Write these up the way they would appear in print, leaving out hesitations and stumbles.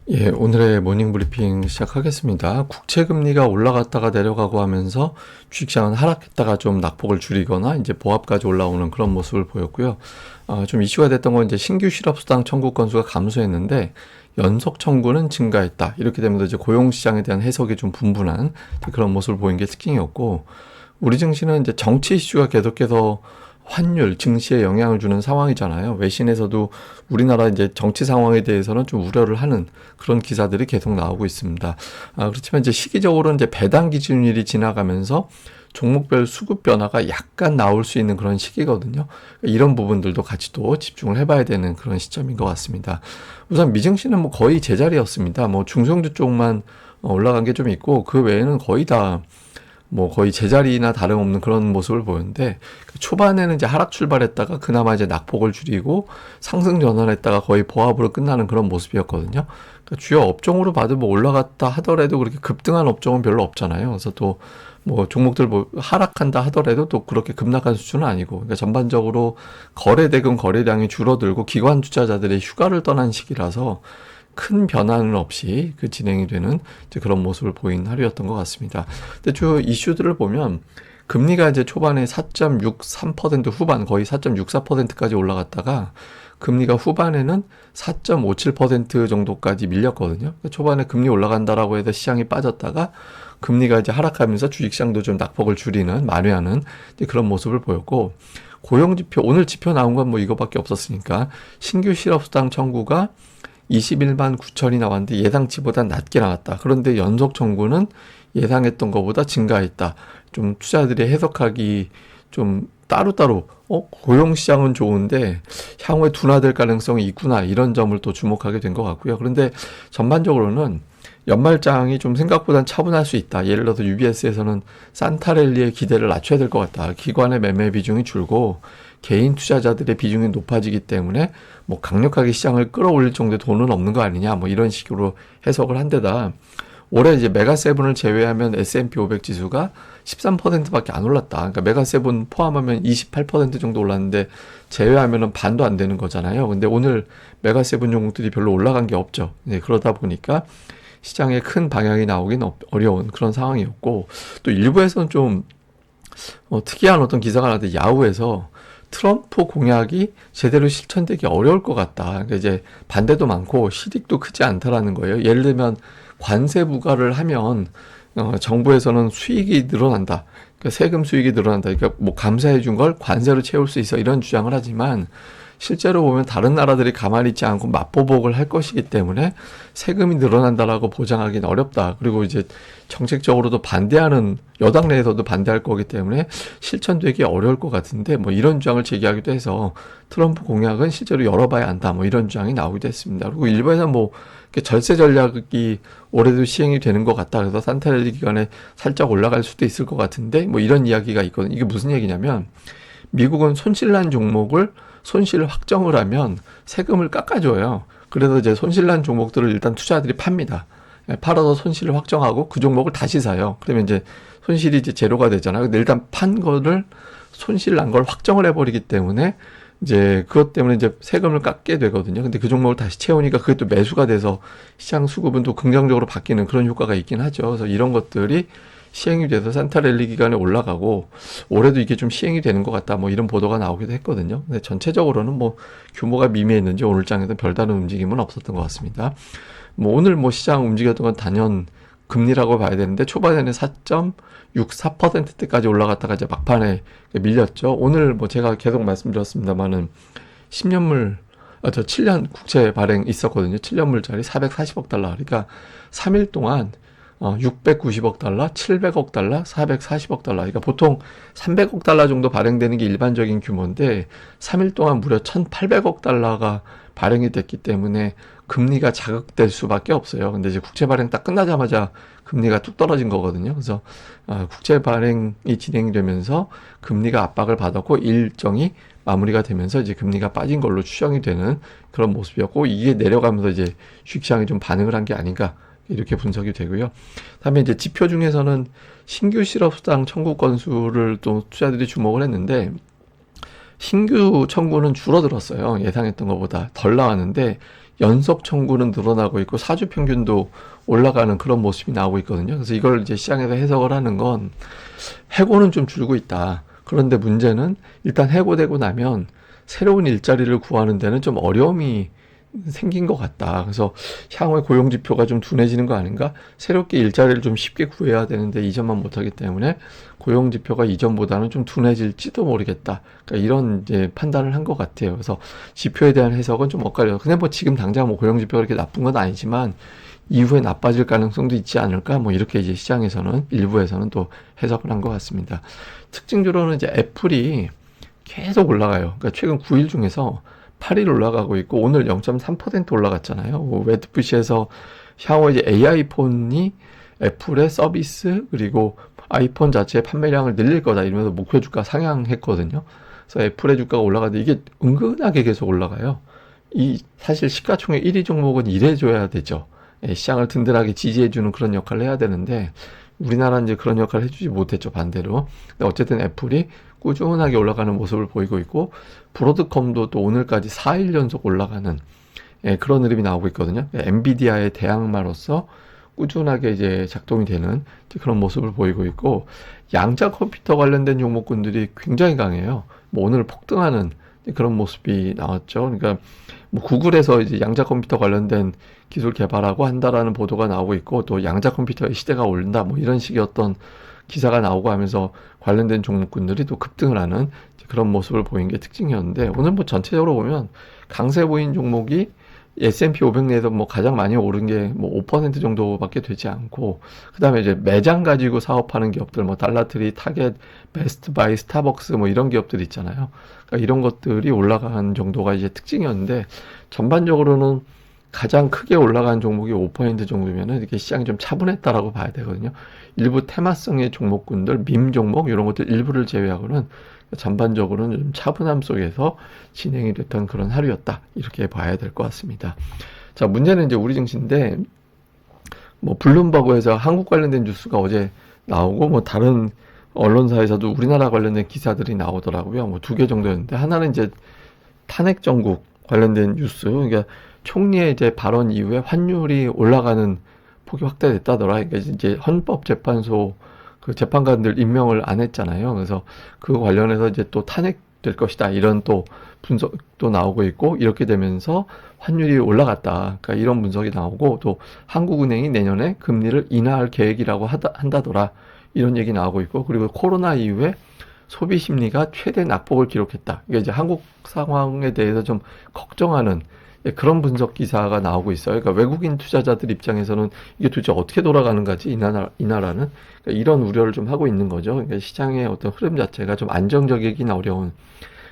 예, 오늘의 모닝 브리핑 시작하겠습니다. 국채 금리가 올라갔다가 내려가고 하면서 주식시장은 하락했다가 좀 낙폭을 줄이거나 이제 보합까지 올라오는 그런 모습을 보였고요. 좀 이슈가 됐던 건 이제 신규 실업수당 청구 건수가 감소했는데 연속 청구는 증가했다. 이렇게 되면서 이제 고용시장에 대한 해석이 좀 분분한 그런 모습을 보인 게 특징이었고, 우리 증시는 이제 정치 이슈가 계속해서 환율, 증시에 영향을 주는 상황이잖아요. 외신에서도 우리나라 이제 정치 상황에 대해서는 좀 우려를 하는 그런 기사들이 계속 나오고 있습니다. 그렇지만 이제 시기적으로 이제 배당 기준일이 지나가면서 종목별 수급 변화가 약간 나올 수 있는 그런 시기거든요. 이런 부분들도 같이 또 집중을 해봐야 되는 그런 시점인 것 같습니다. 우선 미증시는 뭐 거의 제자리였습니다. 뭐 중성주 쪽만 올라간 게 좀 있고, 그 외에는 거의 다 뭐 거의 제자리나 다름없는 그런 모습을 보였는데, 초반에는 이제 하락 출발했다가 그나마 이제 낙폭을 줄이고 상승 전환했다가 거의 보합으로 끝나는 그런 모습이었거든요. 그러니까 주요 업종으로 봐도 뭐 올라갔다 하더라도 그렇게 급등한 업종은 별로 없잖아요. 그래서 또 뭐 종목들 뭐 하락한다 하더라도 또 그렇게 급락한 수준은 아니고, 그러니까 전반적으로 거래 대금 거래량이 줄어들고 기관 투자자들의 휴가를 떠난 시기라서 큰 변화는 없이 그 진행이 되는 이제 그런 모습을 보인 하루였던 것 같습니다. 근데 주 이슈들을 보면 금리가 이제 초반에 4.63% 후반 거의 4.64%까지 올라갔다가 금리가 후반에는 4.57% 정도까지 밀렸거든요. 그러니까 초반에 금리 올라간다라고 해서 시장이 빠졌다가 금리가 이제 하락하면서 주식시장도 좀 낙폭을 줄이는 만회하는 그런 모습을 보였고, 고용지표 오늘 지표 나온 건 뭐 이거밖에 없었으니까 신규 실업수당 청구가 21만 9천이 나왔는데 예상치보다 낮게 나왔다. 그런데 연속 청구는 예상했던 것보다 증가했다. 좀 투자들이 해석하기 좀 따로따로 고용시장은 좋은데 향후에 둔화될 가능성이 있구나, 이런 점을 또 주목하게 된 것 같고요. 그런데 전반적으로는 연말장이 좀 생각보단 차분할 수 있다. 예를 들어서 UBS에서는 산타랠리의 기대를 낮춰야 될 것 같다. 기관의 매매 비중이 줄고 개인 투자자들의 비중이 높아지기 때문에 뭐 강력하게 시장을 끌어올릴 정도의 돈은 없는 거 아니냐, 뭐 이런 식으로 해석을 한 데다, 올해 이제 메가세븐을 제외하면 S&P 500 지수가 13%밖에 안 올랐다. 그러니까 메가세븐 포함하면 28% 정도 올랐는데 제외하면은 반도 안 되는 거잖아요. 근데 오늘 메가세븐 종목들이 별로 올라간 게 없죠. 네, 그러다 보니까 시장에 큰 방향이 나오긴 어려운 그런 상황이었고, 또 일부에서는 좀 특이한 어떤 기사가 나왔는데, 야후에서 트럼프 공약이 제대로 실천되기 어려울 것 같다. 그러니까 이제 반대도 많고 실익도 크지 않다라는 거예요. 예를 들면 관세 부과를 하면 정부에서는 수익이 늘어난다. 그러니까 세금 수익이 늘어난다. 그러니까 뭐 감사해 준 걸 관세로 채울 수 있어, 이런 주장을 하지만 실제로 보면 다른 나라들이 가만히 있지 않고 맞보복을 할 것이기 때문에 세금이 늘어난다라고 보장하기는 어렵다. 그리고 이제 정책적으로도 반대하는 여당 내에서도 반대할 거기 때문에 실천되기 어려울 것 같은데, 뭐 이런 주장을 제기하기도 해서 트럼프 공약은 실제로 열어봐야 한다, 뭐 이런 주장이 나오기도 했습니다. 그리고 일부에서 뭐 절세 전략이 올해도 시행이 되는 것 같다. 그래서 산타랠리 기간에 살짝 올라갈 수도 있을 것 같은데, 뭐 이런 이야기가 있거든요. 이게 무슨 얘기냐면, 미국은 손실난 종목을 손실 확정을 하면 세금을 깎아줘요. 그래서 이제 손실난 종목들을 일단 투자자들이 팝니다. 팔아서 손실을 확정하고 그 종목을 다시 사요. 그러면 이제 손실이 이제 제로가 되잖아요. 근데 일단 판 거를 손실 난 걸 확정을 해버리기 때문에 이제 그것 때문에 이제 세금을 깎게 되거든요. 근데 그 종목을 다시 채우니까 그게 또 매수가 돼서 시장 수급은 또 긍정적으로 바뀌는 그런 효과가 있긴 하죠. 그래서 이런 것들이 시행이 돼서 산타랠리 기간에 올라가고, 올해도 이게 좀 시행이 되는 것 같다, 뭐 이런 보도가 나오기도 했거든요. 근데 전체적으로는 뭐 규모가 미미했는지 오늘 장에도 별다른 움직임은 없었던 것 같습니다. 뭐 오늘 뭐 시장 움직였던 건 단연 금리라고 봐야 되는데, 초반에는 4.64%대까지 올라갔다가 이제 막판에 밀렸죠. 오늘 뭐 제가 계속 말씀드렸습니다만은 10년물 저 7년 국채 발행 있었거든요. 7년물짜리 440억 달러. 그러니까 3일 동안 690억 달러, 700억 달러, 440억 달러. 그러니까 보통 300억 달러 정도 발행되는 게 일반적인 규모인데 3일 동안 무려 1,800억 달러가 발행이 됐기 때문에 금리가 자극될 수밖에 없어요. 근데 이제 국채 발행 딱 끝나자마자 금리가 뚝 떨어진 거거든요. 그래서 국채 발행이 진행되면서 금리가 압박을 받았고 일정이 마무리가 되면서 이제 금리가 빠진 걸로 추정이 되는 그런 모습이었고, 이게 내려가면서 이제 주식시장이 좀 반응을 한 게 아닌가, 이렇게 분석이 되고요. 다음에 이제 지표 중에서는 신규 실업수당 청구 건수를 또 투자들이 주목을 했는데, 신규 청구는 줄어들었어요. 예상했던 것보다 덜 나왔는데 연속 청구는 늘어나고 있고 사주 평균도 올라가는 그런 모습이 나오고 있거든요. 그래서 이걸 이제 시장에서 해석을 하는 건 해고는 좀 줄고 있다. 그런데 문제는 일단 해고되고 나면 새로운 일자리를 구하는 데는 좀 어려움이 생긴 것 같다. 그래서 향후에 고용 지표가 좀 둔해지는 거 아닌가? 새롭게 일자리를 좀 쉽게 구해야 되는데 이전만 못하기 때문에 고용 지표가 이전보다는 좀 둔해질지도 모르겠다. 그러니까 이런 이제 판단을 한 것 같아요. 그래서 지표에 대한 해석은 좀 엇갈려요. 근데 뭐 지금 당장 뭐 고용 지표가 그렇게 나쁜 건 아니지만 이후에 나빠질 가능성도 있지 않을까? 뭐 이렇게 이제 시장에서는 일부에서는 또 해석을 한 것 같습니다. 특징적으로는 이제 애플이 계속 올라가요. 그러니까 최근 9일 중에서 8일 올라가고 있고 오늘 0.3% 올라갔잖아요. 레드푸시에서 향후 이제 AI 폰이 애플의 서비스 그리고 아이폰 자체의 판매량을 늘릴 거다 이러면서 목표 주가 상향했거든요. 그래서 애플의 주가가 올라가는데 이게 은근하게 계속 올라가요. 이 사실 시가총액 1위 종목은 이래줘야 되죠. 시장을 든든하게 지지해주는 그런 역할을 해야 되는데 우리나라는 이제 그런 역할을 해주지 못했죠, 반대로. 근데 어쨌든 애플이 꾸준하게 올라가는 모습을 보이고 있고 브로드컴도 또 오늘까지 4일 연속 올라가는 그런 흐름이 나오고 있거든요. 엔비디아의 대항마로서 꾸준하게 이제 작동이 되는 그런 모습을 보이고 있고 양자 컴퓨터 관련된 종목군들이 굉장히 강해요. 뭐 오늘 폭등하는 그런 모습이 나왔죠. 그러니까 뭐 구글에서 이제 양자 컴퓨터 관련된 기술 개발하고 한다라는 보도가 나오고 있고 또 양자 컴퓨터의 시대가 온다 뭐 이런 식의 어떤 기사가 나오고 하면서 관련된 종목군들이 또 급등을 하는 그런 모습을 보인 게 특징이었는데 오늘 뭐 전체적으로 보면 강세 보인 종목이 S&P 500 내에서 뭐 가장 많이 오른 게 뭐 5% 정도밖에 되지 않고 그다음에 이제 매장 가지고 사업하는 기업들 뭐 달러트리, 타겟, 베스트바이, 스타벅스 뭐 이런 기업들 있잖아요. 그러니까 이런 것들이 올라간 정도가 이제 특징이었는데 전반적으로는 가장 크게 올라간 종목이 5% 정도면은 이렇게 시장이 좀 차분했다라고 봐야 되거든요. 일부 테마성의 종목군들, 밈 종목 이런 것들 일부를 제외하고는 전반적으로는 좀 차분함 속에서 진행이 됐던 그런 하루였다. 이렇게 봐야 될 것 같습니다. 자, 문제는 이제 우리 증시인데 뭐 블룸버그에서 한국 관련된 뉴스가 어제 나오고 뭐 다른 언론사에서도 우리나라 관련된 기사들이 나오더라고요. 뭐 두 개 정도였는데 하나는 이제 탄핵 정국 관련된 뉴스. 그러니까 총리의 이제 발언 이후에 환율이 올라가는 폭이 확대됐다더라. 그러니까 이제 헌법재판소 그 재판관들 임명을 안 했잖아요. 그래서 그 관련해서 이제 또 탄핵될 것이다. 이런 또 분석도 나오고 있고 이렇게 되면서 환율이 올라갔다. 그러니까 이런 분석이 나오고 또 한국은행이 내년에 금리를 인하할 계획이라고 한다더라. 이런 얘기 나오고 있고 그리고 코로나 이후에 소비 심리가 최대 낙폭을 기록했다. 이게 이제 한국 상황에 대해서 좀 걱정하는 그런 분석 기사가 나오고 있어요. 그러니까 외국인 투자자들 입장에서는 이게 도대체 어떻게 돌아가는 거지? 이 나라는 그러니까 이런 우려를 좀 하고 있는 거죠. 그러니까 시장의 어떤 흐름 자체가 좀 안정적이긴 어려운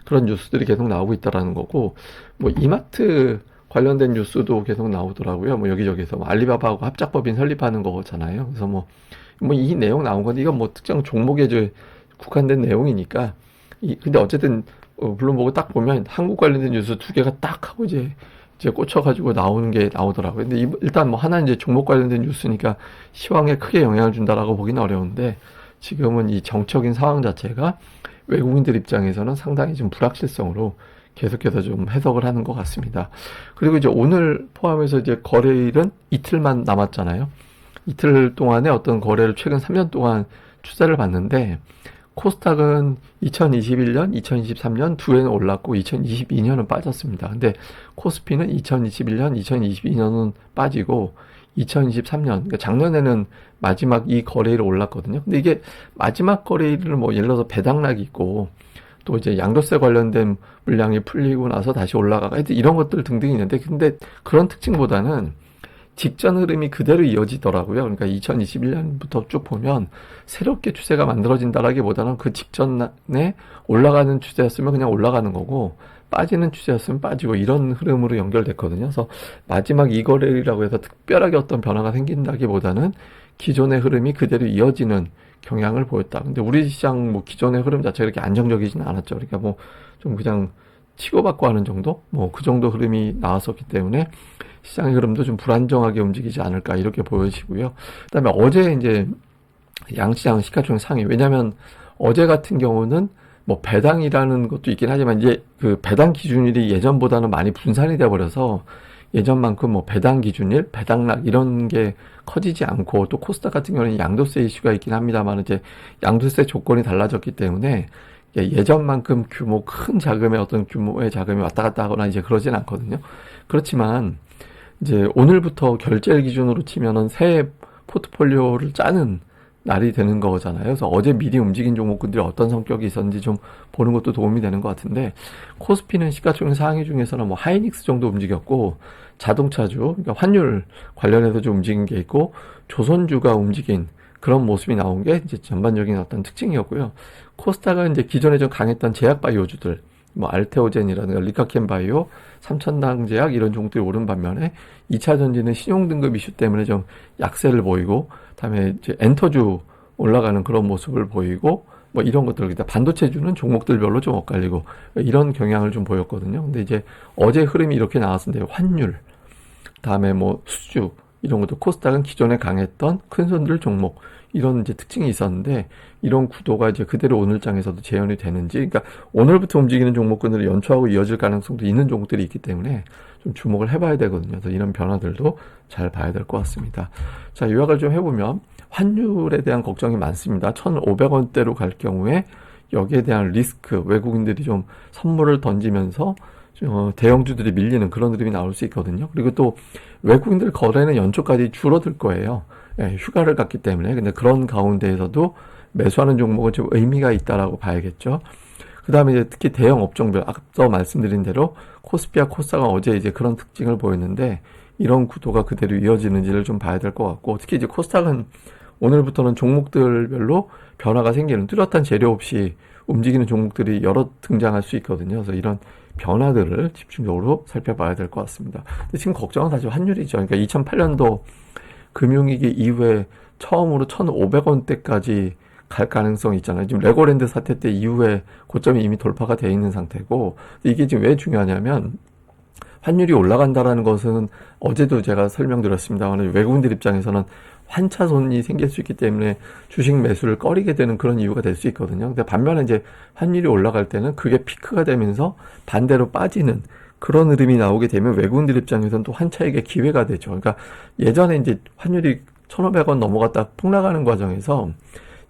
그런 뉴스들이 계속 나오고 있다라는 거고, 뭐 이마트 관련된 뉴스도 계속 나오더라고요. 뭐 여기저기서 뭐 알리바바하고 합작법인 설립하는 거잖아요. 그래서 뭐 이 내용 나온 건데 이건 뭐 특정 종목에 국한된 내용이니까. 근데 어쨌든 블룸버그 딱 보면 한국 관련된 뉴스 두 개가 딱 하고 이제 꽂혀가지고 나오는 게 나오더라고요. 근데 일단 뭐 하나는 이제 종목 관련된 뉴스니까 시황에 크게 영향을 준다라고 보기는 어려운데 지금은 이 정적인 상황 자체가 외국인들 입장에서는 상당히 좀 불확실성으로 계속해서 좀 해석을 하는 것 같습니다. 그리고 이제 오늘 포함해서 이제 거래일은 이틀만 남았잖아요. 이틀 동안에 어떤 거래를 최근 3년 동안 추세를 봤는데 코스닥은 2021년, 2023년 두 해는 올랐고 2022년은 빠졌습니다. 근데 코스피는 2021년, 2022년은 빠지고 2023년, 그러니까 작년에는 마지막 이 거래일을 올랐거든요. 근데 이게 마지막 거래일을 뭐 예를 들어서 배당락이 있고 또 이제 양도세 관련된 물량이 풀리고 나서 다시 올라가고 하여튼 이런 것들 등등이 있는데 근데 그런 특징보다는 직전 흐름이 그대로 이어지더라고요. 그러니까 2021년부터 쭉 보면 새롭게 추세가 만들어진다라기보다는 그 직전에 올라가는 추세였으면 그냥 올라가는 거고 빠지는 추세였으면 빠지고 이런 흐름으로 연결됐거든요. 그래서 마지막 이 거래일이라고 해서 특별하게 어떤 변화가 생긴다기보다는 기존의 흐름이 그대로 이어지는 경향을 보였다. 근데 우리 시장 뭐 기존의 흐름 자체가 이렇게 안정적이지는 않았죠. 그러니까 뭐 좀 그냥 치고받고 하는 정도? 뭐 그 정도 흐름이 나왔었기 때문에 시장의 흐름도 좀 불안정하게 움직이지 않을까 이렇게 보여지고요. 그다음에 어제 이제 양시장 시가총액 상위. 왜냐하면 어제 같은 경우는 뭐 배당이라는 것도 있긴 하지만 이제 그 배당 기준일이 예전보다는 많이 분산이 돼 버려서 예전만큼 뭐 배당 기준일, 배당락 이런 게 커지지 않고, 또 코스닥 같은 경우는 양도세 이슈가 있긴 합니다만 이제 양도세 조건이 달라졌기 때문에 예전만큼 큰 자금의 어떤 규모의 자금이 왔다 갔다 하거나 이제 그러진 않거든요. 그렇지만 이제 오늘부터 결제일 기준으로 치면은 새 포트폴리오를 짜는 날이 되는 거잖아요. 그래서 어제 미리 움직인 종목들이 어떤 성격이 있었는지 좀 보는 것도 도움이 되는 것 같은데, 코스피는 시가총액 상위 중에서는 뭐 하이닉스 정도 움직였고, 자동차주, 그러니까 환율 관련해서 좀 움직인 게 있고, 조선주가 움직인 그런 모습이 나온 게 이제 전반적인 어떤 특징이었고요. 코스닥은 이제 기존에 좀 강했던 제약바이오주들, 뭐 알테오젠이라든가 리카켄바이오, 삼천당제약 이런 종목들이 오른 반면에 2차 전지는 신용등급 이슈 때문에 좀 약세를 보이고, 다음에 이제 엔터주 올라가는 그런 모습을 보이고, 뭐 이런 것들, 그러니까 반도체주는 종목들별로 좀 엇갈리고 이런 경향을 좀 보였거든요. 근데 이제 어제 흐름이 이렇게 나왔는데, 환율, 다음에 뭐 수주 이런 것도 코스닥은 기존에 강했던 큰손들 종목 이런 이제 특징이 있었는데, 이런 구도가 이제 그대로 오늘 장에서도 재현이 되는지, 그러니까 오늘부터 움직이는 종목군들이 연초하고 이어질 가능성도 있는 종목들이 있기 때문에 좀 주목을 해봐야 되거든요. 그래서 이런 변화들도 잘 봐야 될 것 같습니다. 자, 요약을 좀 해보면 환율에 대한 걱정이 많습니다. 1,500원대로 갈 경우에 여기에 대한 리스크, 외국인들이 좀 선물을 던지면서 대형주들이 밀리는 그런 흐름이 나올 수 있거든요. 그리고 또 외국인들 거래는 연초까지 줄어들 거예요. 휴가를 갔기 때문에. 근데 그런 가운데에서도 매수하는 종목은 좀 의미가 있다라고 봐야겠죠. 그 다음에 이제 특히 대형 업종별, 앞서 말씀드린 대로 코스피와 코스닥은 어제 이제 그런 특징을 보였는데, 이런 구도가 그대로 이어지는지를 좀 봐야 될 것 같고, 특히 이제 코스닥은 오늘부터는 종목들별로 변화가 생기는, 뚜렷한 재료 없이 움직이는 종목들이 여러 등장할 수 있거든요. 그래서 이런 변화들을 집중적으로 살펴봐야 될 것 같습니다. 근데 지금 걱정은 사실 환율이죠. 그러니까 2008년도 금융위기 이후에 처음으로 1,500원대까지 갈 가능성이 있잖아요. 지금 레고랜드 사태 때 이후에 고점이 이미 돌파가 돼 있는 상태고, 이게 지금 왜 중요하냐면, 환율이 올라간다라는 것은 어제도 제가 설명드렸습니다만, 외국인들 입장에서는 환차손이 생길 수 있기 때문에 주식 매수를 꺼리게 되는 그런 이유가 될 수 있거든요. 근데 반면에 이제 환율이 올라갈 때는 그게 피크가 되면서 반대로 빠지는 그런 흐름이 나오게 되면 외국인들 입장에서는 또 환차익의 기회가 되죠. 그러니까 예전에 이제 환율이 1,500원 넘어갔다 폭락하는 과정에서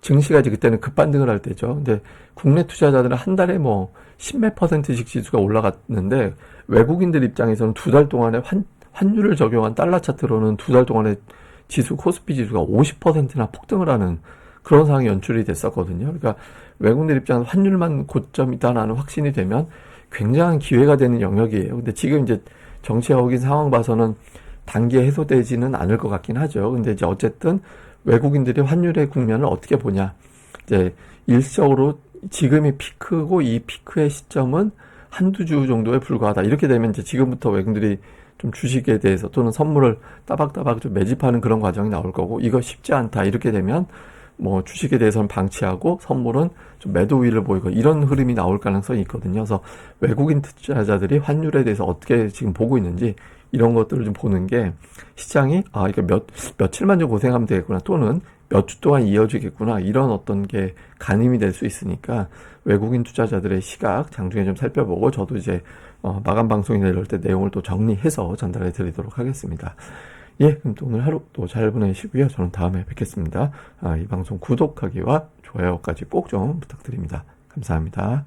증시가 이제 그때는 급반등을 할 때죠. 근데 국내 투자자들은 한 달에 뭐 10몇 %씩 지수가 올라갔는데, 외국인들 입장에서는 두 달 동안에 환율을 적용한 달러 차트로는 두 달 동안에 지수, 코스피 지수가 50%나 폭등을 하는 그런 상황이 연출이 됐었거든요. 그러니까 외국인들 입장에서 환율만 고점이다라는 확신이 되면 굉장한 기회가 되는 영역이에요. 근데 지금 이제 정치가 긴 상황 봐서는 단기에 해소되지는 않을 것 같긴 하죠. 근데 이제 어쨌든 외국인들이 환율의 국면을 어떻게 보냐. 이제 일시적으로 지금이 피크고 이 피크의 시점은 한두 주 정도에 불과하다. 이렇게 되면 이제 지금부터 외국인들이 좀 주식에 대해서 또는 선물을 따박따박 좀 매집하는 그런 과정이 나올 거고, 이거 쉽지 않다. 이렇게 되면 뭐 주식에 대해서는 방치하고 선물은 좀 매도 우위를 보이고 이런 흐름이 나올 가능성이 있거든요. 그래서 외국인 투자자들이 환율에 대해서 어떻게 지금 보고 있는지 이런 것들을 좀 보는 게, 시장이 이거 며칠만 좀 고생하면 되겠구나, 또는 몇 주 동안 이어지겠구나, 이런 어떤 게 가늠이 될 수 있으니까 외국인 투자자들의 시각 장중에 좀 살펴보고, 저도 이제 마감 방송이 내려올 때 내용을 또 정리해서 전달해 드리도록 하겠습니다. 예, 그럼 또 오늘 하루 또 잘 보내시고요. 저는 다음에 뵙겠습니다. 이 방송 구독하기와 좋아요까지 꼭 좀 부탁드립니다. 감사합니다.